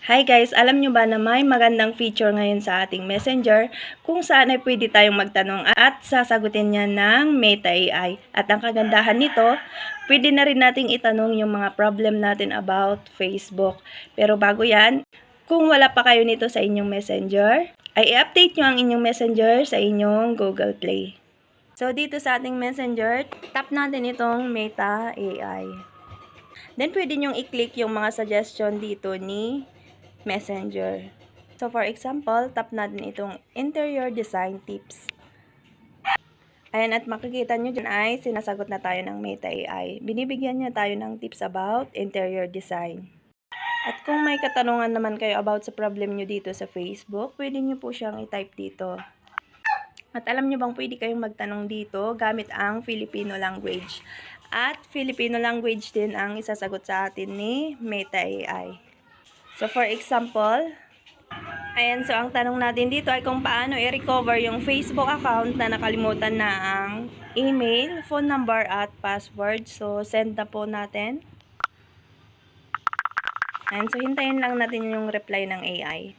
Hi guys, alam nyo ba na may magandang feature ngayon sa ating Messenger kung saan ay pwede tayong magtanong at sasagutin niya ng Meta AI. At ang kagandahan nito, pwede na rin nating itanong yung mga problem natin about Facebook. Pero bago yan, kung wala pa kayo nito sa inyong Messenger, ay i-update nyo ang inyong Messenger sa inyong Google Play. So dito sa ating Messenger, tap natin itong Meta AI. Then pwede nyong i-click yung mga suggestion dito ni Messenger. So for example, tap natin itong interior design tips. Ayan, at makikita nyo dyan ay sinasagot na tayo ng Meta AI. Binibigyan niya tayo ng tips about interior design. At kung may katanungan naman kayo about sa problem nyo dito sa Facebook, pwede nyo po siyang i-type dito. At alam nyo bang pwede kayong magtanong dito gamit ang Filipino language. At Filipino language din ang isasagot sa atin ni Meta AI. So for example, ayan, so ang tanong natin dito ay kung paano i-recover yung Facebook account na nakalimutan na ang email, phone number at password. So send na po natin. Ayan, so hintayin lang natin yung reply ng AI.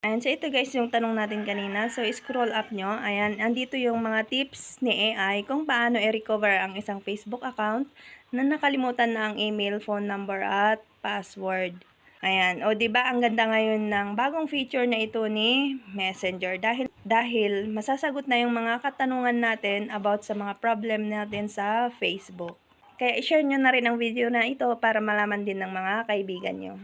Ayan, so ito guys yung tanong natin kanina. So scroll up nyo. Ayan, andito yung mga tips ni AI kung paano i-recover ang isang Facebook account na nakalimutan na ang email, phone number at password. Ayan, o 'di ba ang ganda ngayon ng bagong feature na ito ni Messenger dahil masasagot na yung mga katanungan natin about sa mga problem natin sa Facebook. Kaya i-share nyo na rin ang video na ito para malaman din ng mga kaibigan nyo.